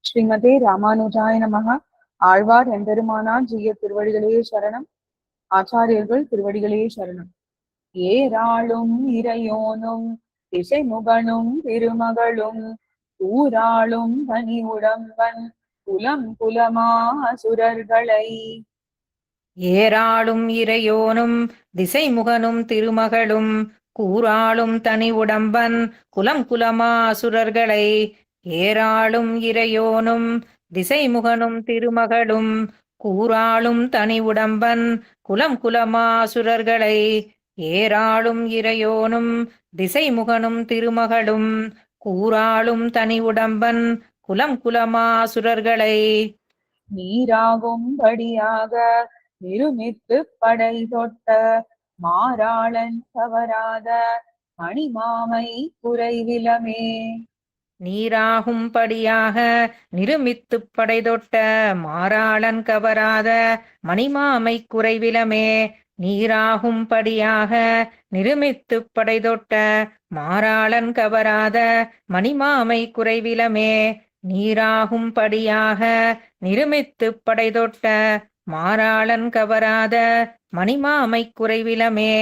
ஸ்ரீமதே ராமானுஜாய நமக. ஆழ்வார் எம்பெருமானார் ஜீய திருவடிகளே சரணம். ஆச்சாரியர்கள் திருவடிகளே சரணம். ஏராளும் இறையோனும் திசைமுகனும் திருமகளும் ஊராளும் தனி உடம்பன் குலம் குலமா அசுரர்களை ஏராளும் இறையோனும் திசைமுகனும் திருமகளும் கூராளும் தனி உடம்பன் குலம் குலமா அசுரர்களை ஏராளும் இறையோனும் திசைமுகனும் திருமகளும் கூராளும் தனி உடம்பன் குலம் குலமா அசுரர்களை ஏராளும் இறையோனும் திசைமுகனும் திருமகளும் கூராளும் தனி உடம்பன் குலம் குலமா அசுரர்களை நீராகும்படியாக நிருமித்து படை தொட்ட மாறாளன் தவறாத மணிமாமை குறைவிலமே. நீராகும்படியாக நிருமித்துப் படைதொட்ட மாறாளன் கவராத மணிமாமை குறைவிலமே. நீராகும்படியாக நிருமித்துப் படைதொட்ட மாறாளன் கவராத மணிமாமை குறைவிலமே. நீராகும்படியாக நிருமித்துப் படைதொட்ட மாறாளன் கவராத மணிமாமை குறைவிலமே.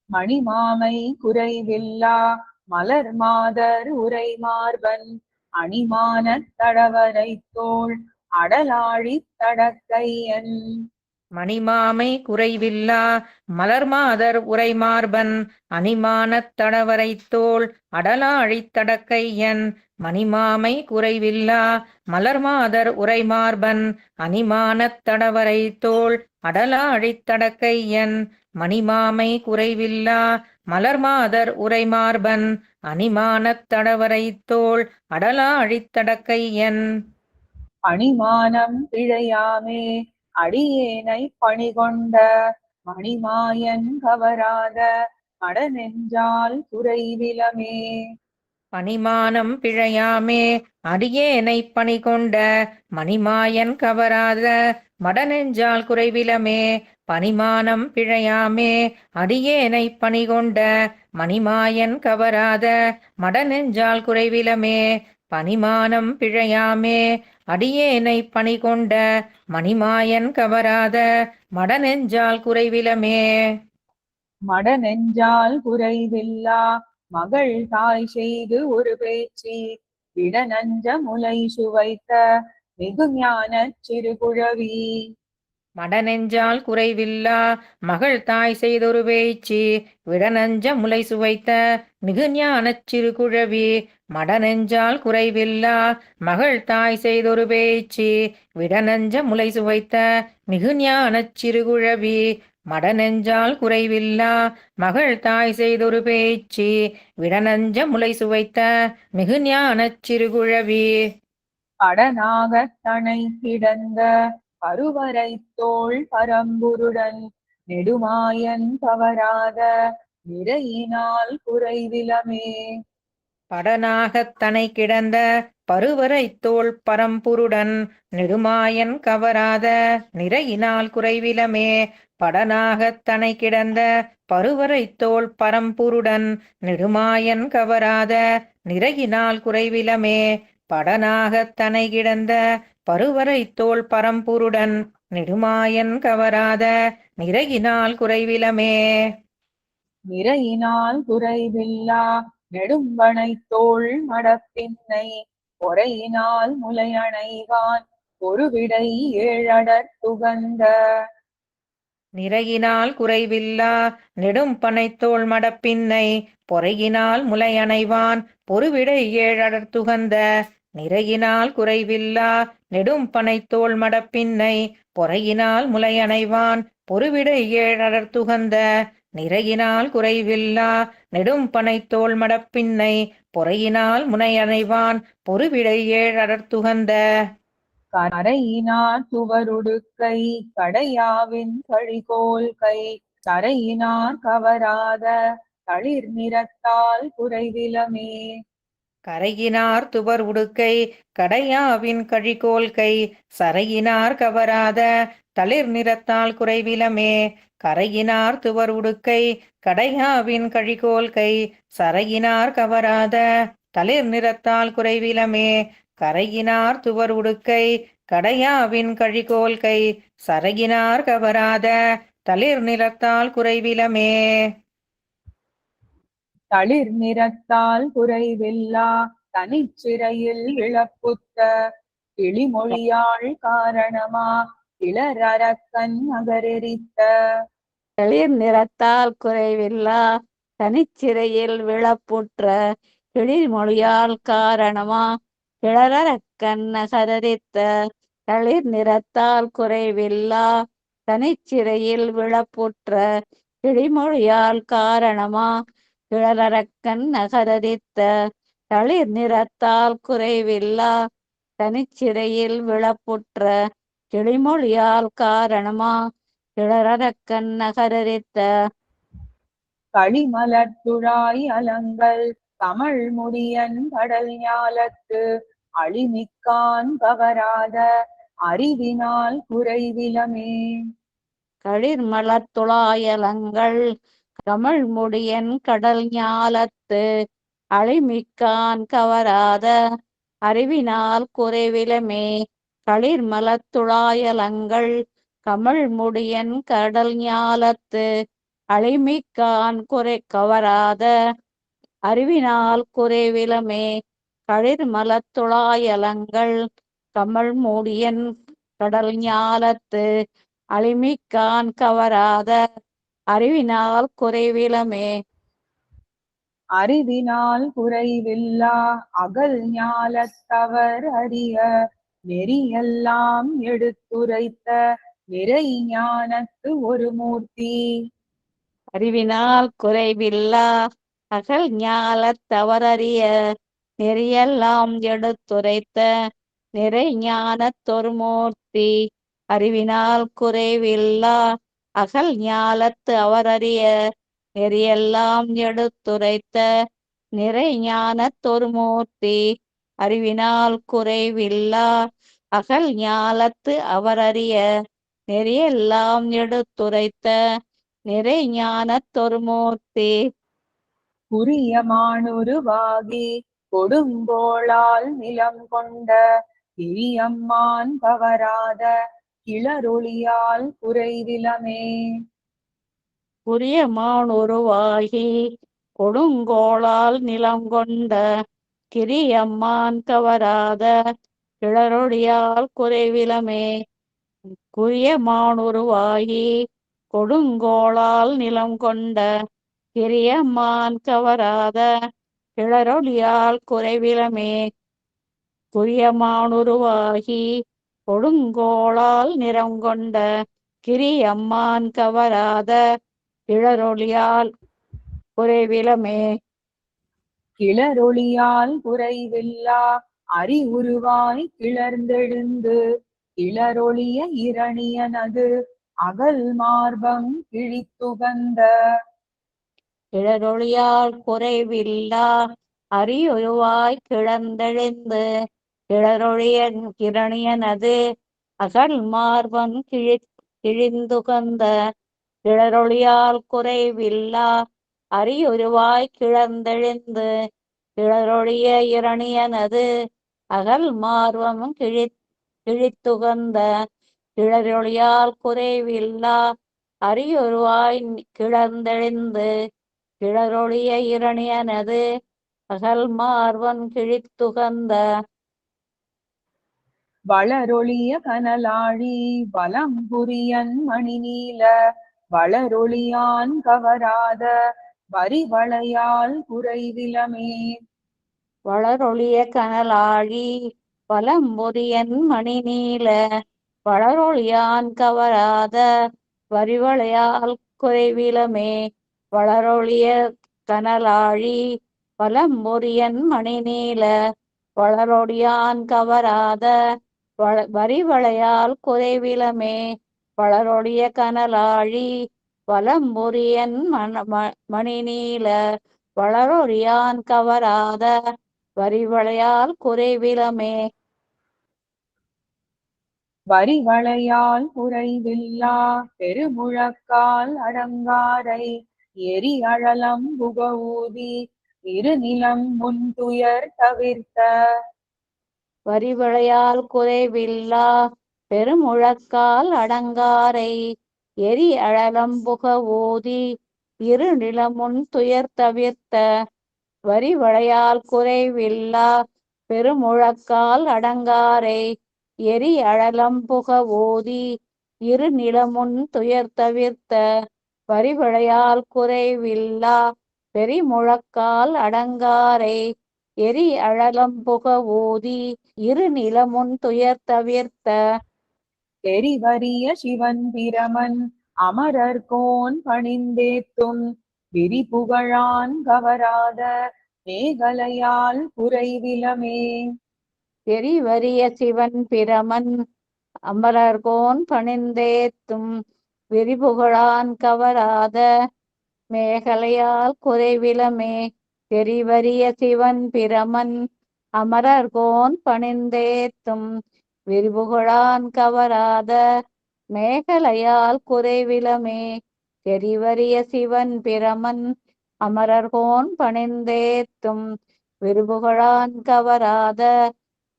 மணிமாமை குறைவில்லா மலர் மாதர் உரை மார்பன் அணிமானத் தடவரை தோள் அடலாழித் தடக்கையன் மணிமாமை குறைவில்லா மலர்மாதர் உரைமார்பன் அணிமானத் தடவரைத் தோள் அடலாழித் தடக்கையன். மணிமாமை குறைவில்லா மலர்மாதர் உரைமார்பன் அணிமானத் தடவரைத் தோள் அடலாழித் தடக்கையன். மணிமாமை குறைவில்லா மலர்மாதர் உரைமார்பன் அணிமானத் தடவரைத் தோள் அடலாழித் தடக்கையன். அணிமானம் பிழையாமே அடியேனை பணிகொண்ட மணிமாயன் கவராத மடநெஞ்சால் குறைவிலமே. பணிமானம் பிழையாமே அடியேனைப் பணிகொண்ட மணிமாயன் கவராத மடநெஞ்சால் குறைவிலமே. பணிமானம் பிழையாமே அடியேனைப் பணிகொண்ட மணிமாயன் கவராத மடநெஞ்சால் குறைவிலமே. பணிமானம் பிழையாமே அடியேனைப் பணிகொண்ட மணிமாயன் கவராத மடநெஞ்சால் குறைவிலமே. மடநெஞ்சால் குறைவில்லா மகள் தாய் செய்து ஒரு பேச்சு விட நஞ்ச முலை சுவைத்த மிகுஞான சிறுகுழவி. மடநெஞ்சால் குறைவில்லா மகள் தாய் செய்தொரு பேச்சு விடநஞ்ச முலை சுவைத்த மிகுஞானச் சிறுகுழவி. மடநெஞ்சால் குறைவில்லா மகள் தாய் செய்தொரு பேச்சு விடநஞ்ச முலை சுவைத்த மிகுஞானச் சிறுகுழவி. மடநெஞ்சால் குறைவில்லா மகள் தாய் செய்தொரு பேச்சு விடநஞ்ச முலை சுவைத்த மிகுஞானச் சிறுகுழவி. கடனாகத் தனை கிடந்த பருவரை தோள் பரம்புருடன் நெடுமாயன் தவறாத நிறையினால் குறைவிலமே. படனாகத் தனை கிடந்த பருவரைத் தோள் பரம்புருடன் நெடுமாயன் கவராத நிறையினால் குறைவிலமே. படனாகத் தனை கிடந்த பருவரைத் தோள் பரம்புருடன் நெடுமாயன் கவராத நிறையினால் குறைவிலமே. படனாகத் தனை கிடந்த பருவரைத் தோள் பரம்புருடன் நெடுமாயன் கவராத நிறையினால் குறைவிலமே. நிறையினால் குறைவில்லா நெடும்பனை தோள் மடப்பின்னை பொறையினால் முலையணைவான் ஒரு விடை ஏழடர் துகந்த. நிறையினால் குறைவில்லா நெடும் பனைத்தோள் மடப்பின்னை பொறையினால் முலையணைவான் பொருவிடை ஏழடர் துகந்த. நிறையினால் குறைவில்லா நெடும் பனைத்தோள் மடப்பின்னை பொறையினால் முலையணைவான் பொருவிடை ஏழடர் துகந்த. நிறையினால் குறைவில்லா நெடும் பனைத்தோள் மடப்பின்னை பொறையினால் முனையணைவான் பொருவிடை ஏழடர் துகந்த. கரையினார் துவருடுக்கை கடையாவின் கழிகோல் கை கரையினார் கவராத தளிர் நிறத்தால் குறைவிலமே. கரையினார் துவர் உடுக்கை கடையாவின் கழிகோல் கை சரையினார் கவராத தளிர் நிறத்தால் குறைவிலமே. கரையினார் துவர் உடுக்கை கடையாவின் கழிகோல் கை சரையினார் கவராத தளிர் நிறத்தால் குறைவிலமே. கரையினார் துவர் உடுக்கை கடையாவின் கழிகோல் கை சரையினார் கவராத தளிர் நிறத்தால் குறைவிலமே. தளிர் நிறத்தால் குறைவில்லா தனிச்சிறையில் இழப்புத்த கிளிமொழியாள் காரணமா இளரக்கன் நகரெரித்த. தளிர் நிறத்தால் குறைவில்லா தனிச்சிறையில் விழப்புற்ற கிளிமொழியால் காரணமா கிளரக்கண் நகரரித்த. தளிர் நிறத்தால் குறைவில்லா தனிச்சிறையில் விழப்புற்ற கிளிமொழியால் காரணமா கிளரக்கண் நகரரித்த. தளிர் நிறத்தால் குறைவில்லா தனிச்சிறையில் விழப்புற்ற கிளிமொழியால் காரணமா கிளரக்கண் நகரரித்த. களிமலர்த்துழாய் அலங்கள் கமழ் முடியன் கடல் ஞாலத்து அழிமிக்கான் கவராத அறிவினால் குறைவிலமே. களிர் மலர்த்துழாயலங்கள் கமழ் முடியன் கடல் ஞாலத்து அழிமிக்கான் கவராத அறிவினால் குறைவிலமே. களிர் மலர்த்துழாயலங்கள் கமழ் முடியன் கடல் ஞாலத்து அழிமிக்கான் கவராத அறிவினால் குறைவிலமே. களிர் மலர்த்துழாயலங்கள் கமழ் மூடியன் கடல் ஞாலத்து அழிமிக்கான் கவராத அறிவினால் குறைவிலமே. அறிவினால் குறைவில்லா அகல் ஞாலத்தவர் அறிய நெறியெல்லாம் எடுத்துரைத்த நிறை ஞானத்து ஒரு மூர்த்தி. அறிவினால் குறைவில்லா அகல் ஞாலத்தவரறிய நெறியெல்லாம் எடுத்துரைத்த நிறை ஞானத்தொரு மூர்த்தி. அறிவினால் குறைவில்லா அகல் ஞாலத்து அவரறிய நெறியெல்லாம் எடுத்துரைத்த நிறை ஞானத்தொரு மூர்த்தி. அறிவினால் குறைவில்லா அகல் ஞாலத்து அவரறிய நெறியெல்லாம் எடுத்துரைத்த நிறை ஞானத்தொரு மூர்த்தி. குறியமானுருவாகி கொடுங்கோளால் நிலம் கொண்ட கிரியம்மான் கவராத கிளரொளியால் குறைவிலமே. குறியமானுருவாகி கொடுங்கோளால் நிலம் கொண்ட கிரியம்மான் கவராத கிளரொளியால் குறைவிலமே. குறியமானுருவாகி கொடுங்கோளால் நிலம் கொண்ட கிரியம்மான் கவராத கிளரொளியால் குறைவிலமே. குறியமானுருவாகி கொடுங்கோளால் நிறம் கொண்ட கிரியம்மான் கவராத கிளரொளியால் குறைவிலமே. கிளரொளியால் குறைவில்லா அறிவுருவாய் கிளர்ந்தெழுந்து கிளரொளிய இரணியனது அகல் மார்பம் கிழித்துகந்த. கிளரொளியால் குறைவில்லா அறியுருவாய் கிளர்ந்தெழுந்து கிளரொளிய இரணியனது அகல் மார்பன் கிழிந்துகந்த. கிளரொளியால் குறைவில்லா அறியுருவாய் கிளர்ந்தெழுந்து கிளரொளிய இரணியனது அகல் மார்பம் கிழித்துகந்த. கிளரொளியால் குறைவில்லா அறியுருவாய் கிளர்ந்தெழுந்து கிளரொளிய இரணியனது அகல் மார்பன் கிழித்துகந்த. வளரொளிய கனலாழி வலம்புரியன் மணிநீல வளரொளியான் கவராத வரிவளையால் குறைவிலமே. வளரொளிய கனலாழி வலம்புரியன் மணிநீல வளரொளியான் கவராத வரிவளையால் குறைவிலமே. வளரொளிய கனலாழி வலம்புரியன் மணிநீல வளரொளியான் கவராத வரிவளையால் குறைவிலமே. வளரொளிய கனலாழி வலம்புரியன் மணிநீல வளரொளியான் கவராத வரிவளையால் குறைவிலமே. வரிவளையால் குறைவில்லா பெருமுழக்கால் அடங்காரை எரி அழலம் புக ஊதி இருநிலம் முன்துயர் தவிர்த்த. வரிவளையால் குறைவில்லா பெருமுழக்கால் அடங்காரை எரி அழலம்புக ஓதி இரு நிலமுன் துயர் தவிர்த்த வரிவளையால் குறைவில்லா பெருமுழக்கால் அடங்காரை எரி அழலம்புக ஓதி இரு நிலமுன் துயர் தவிர்த்த வரிவளையால் குறைவில்லா பெருமுழக்கால் அடங்காரை எரி அழலம்புக ஓதி இரு நிலமுன் துயர் தவிர்த்த தெரிவரிய சிவன் பிரமன் அமரர்கோன் பணிந்தேத்தும் விரிபுகழான் கவராத மேகலையால் குறைவிலமே. தெரிவரிய சிவன் பிரமன் அமரர்கோன் பணிந்தேத்தும் விரிபுகழான் கவராத மேகலையால் குறைவிலமே. தெரிவரிய சிவன் பிரமன் அமரர்கோன் பணிந்தேத்தும் விரிபுகழான் கவராத மேகலையால் குறைவிலமே. தெரிவரிய சிவன் பிரமன் அமரர்கோன் பணிந்தேத்தும் விரிபுகழான் கவராத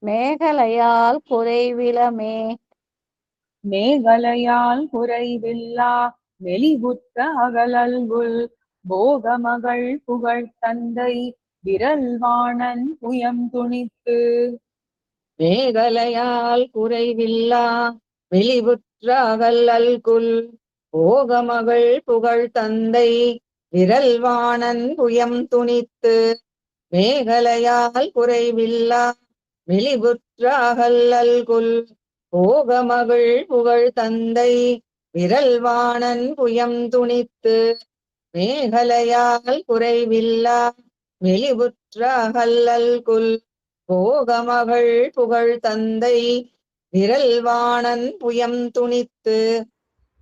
மேகலையால் குறைவிலமே. மேகலையால் குறைவில்லா மெலிவுற்ற அகலல்குல் போகமகள் புகழ் தந்தை விரல்வாணன் புயம் துணித்து. மேகலையால் குறைவில்லா வெளிவுற்ற அகல்லல்குல் போகமகள் புகழ் தந்தை விரல்வாணன் புயம் துணித்து. மேகலையால் குறைவில்லா வெளிவுற்ற அகல்லல்குல் போகமகள் புகழ் தந்தை விரல்வாணன் புயம் துணித்து. மேகலையால் குறைவில்லா வெளிவுற்ற அகல்லல்குல் போகமகள் புகழ் தந்தை விரல்வாணன் புயம் துணித்து.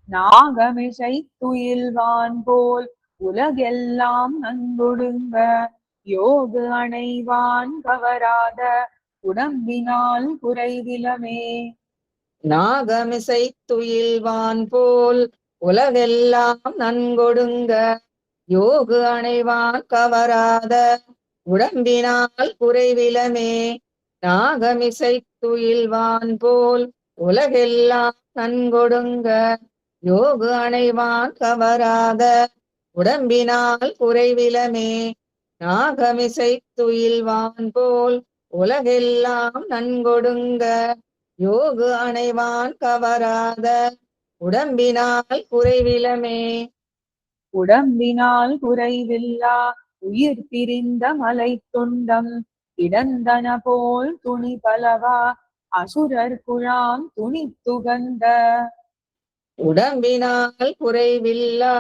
நாகமிசை துயில்வான் போல் உலகெல்லாம் நன்கொடுங்க யோகு அணைவான் கவராத உடம்பினால் குறைவிலமே. நாகமிசை துயில்வான் போல் உலகெல்லாம் நன்கொடுங்க யோகு அணைவான் கவராத உடம்பினால் குறைவிலமே. நாகமிசை துயில்வான் போல் உலகெல்லாம் நன்கொடுங்க யோகு அணைவான் கவராத உடம்பினால் குறைவிலமே. நாகமிசை துயில்வான் போல் உலகெல்லாம் நன்கொடுங்க யோகு அணைவான் கவராத உடம்பினால் குறைவிலமே. உடம்பினால் குறைவில்லா உயிர் பிரிந்த மலை துண்டம் கிடந்தன போல் துணி பலவா அசுரர் குழாம் துணி துகந்த. உடம்பினால் குறைவில்லா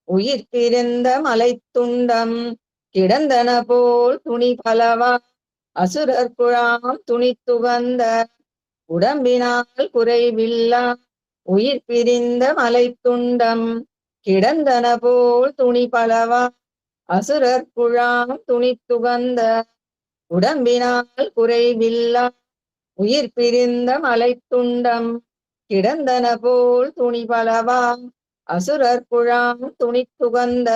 உயிர் பிரிந்த மலைத்துண்டம் கிடந்தன போல் துணி பலவா அசுரர் குழாம் துணி துகந்த. உடம்பினால் குறைவில்லா உயிர் பிரிந்த மலைத்துண்டம் கிடந்தன போல் துணி பலவா அசுரர் குழாம் துணி துகந்த. உடம்பினால் குறைவில்லா உயிர் பிரிந்த மலைத்துண்டம் கிடந்தன போல் துணி பலவா அசுரர் குழாம் துணி துகந்த.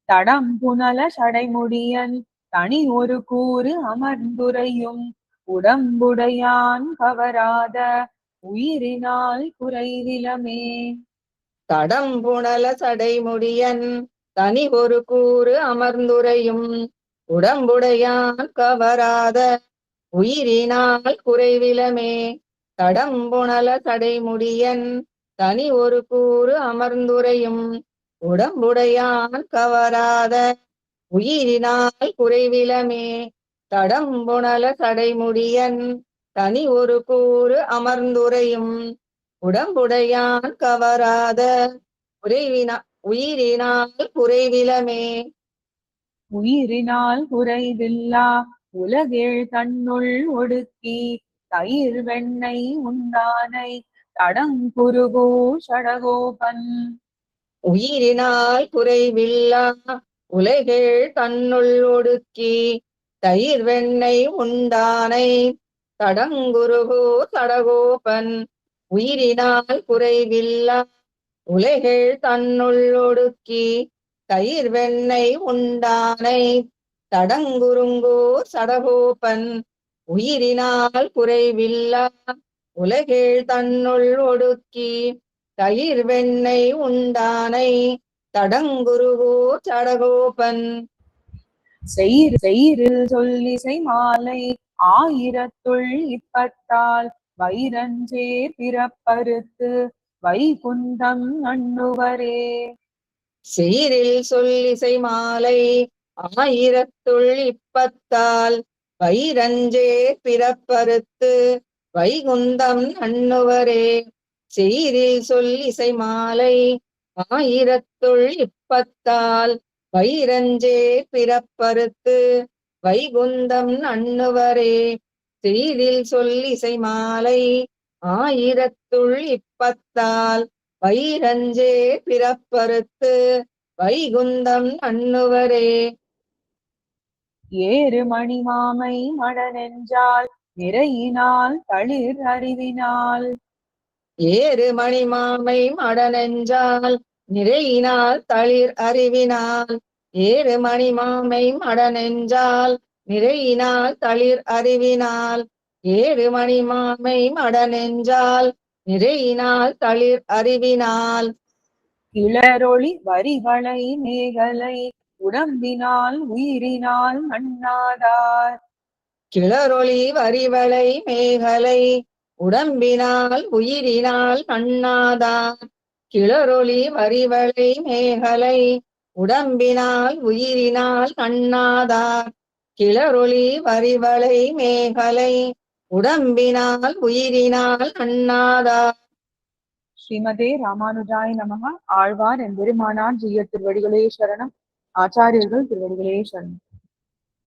தடம் புனல சடைமுடியன் தனி ஒரு கூறு அமர்ந்துரையும் உடம்புடையான் கவராத உயிரினால் குறைவிலமே. தடம் புனல சடைமுடியன் தனி ஒரு கூறு அமர்ந்துரையும் உடம்புடையான் கவராத உயிரினால் குறைவிலமே. தடம் புனல சடைமுடியன் தனி ஒரு கூறு அமர்ந்துரையும் உடம்புடையான் கவராத உயிரினால் குறைவிலமே. தடம் புனல சடைமுடியன் தனி ஒரு கூறு அமர்ந்துரையும் உடம்புடையான் கவராத உயிரினால் குறைவிலமே. உயிரினால் குறைவில்லா உலகேழ் தன்னுள் ஒடுக்கி தயிர் வெண்ணெய் உண்டானை தடங்குருகோ சடகோபன். உயிரினால் குறைவில்லா உலகேழ் தன்னுள் ஒடுக்கி தயிர் வெண்ணெய் உண்டானை தடங்குருகோ சடகோபன். உயிரினால் குறைவில்லா உலகேழ் தன்னுள் ஒடுக்கி தயிர் வெண்ணெய் உண்டானை தடங்குருங்கோ சடகோபன். உயிரினால் குறைவில்லா உலகேழ் தன்னுள் ஒடுக்கி தயிர் வெண்ணெய் உண்டானை தடங்குருகோ சடகோபன். செயிரில் சொல்லிசை மாலை ஆயிரத்துள் இப்பத்தால் வைரஞ்சேர் பிறப்பறுத்து வைகுந்தம் அண்ணுவரே. சீரில் சொல்லிசை மாலை ஆயிரத்துள் இப்பத்தால் வைரஞ்சே பிறப்பறுத்து வைகுந்தம் அண்ணுவரே. சீரில் சொல்லிசை மாலை ஆயிரத்துள் இப்பத்தால் வைரஞ்சே பிறப்பறுத்து வைகுந்தம் அண்ணுவரே. சீரில் சொல்லிசை மாலை ஆயிரத்துள் இப்பத்தால் வைரஞ்சே பிறப்பறுத்து வைகுந்தம் அண்ணுவரே. ஏறு மணிமாமை மடனெஞ்சால் நிறையினால் தளிர் அறிவினால். ஏறு மணிமாமை மடனெஞ்சால் நிறையினால் தளிர் அறிவினால். ஏறு மணிமாமை மடனெஞ்சால் நிறையினால் தளிர் அறிவினால். ஏறு மணிமாமை மடனெஞ்சால் நிறையினால் தளிர் அறிவினால். கிளரொளி வரிகளை மேகலை உடம்பினால் உயிரினால் அண்ணாதார். கிளரொளி வரிவளை மேகலை உடம்பினால் உயிரினால் அண்ணாதார். கிளரொளி வரிவளை மேகலை உடம்பினால் உயிரினால் அண்ணாதார். கிளரொளி வரிவளை மேகலை உடம்பினால் உயிரினால் அண்ணாதார். ஸ்ரீமதே ராமானுஜாய நமஹ. ஆழ்வார் எம்பெருமானார் ஜீயர் திருவடிகளே சரணம். ஆச்சாரியர்கள் திருவடிகளே சரணம்.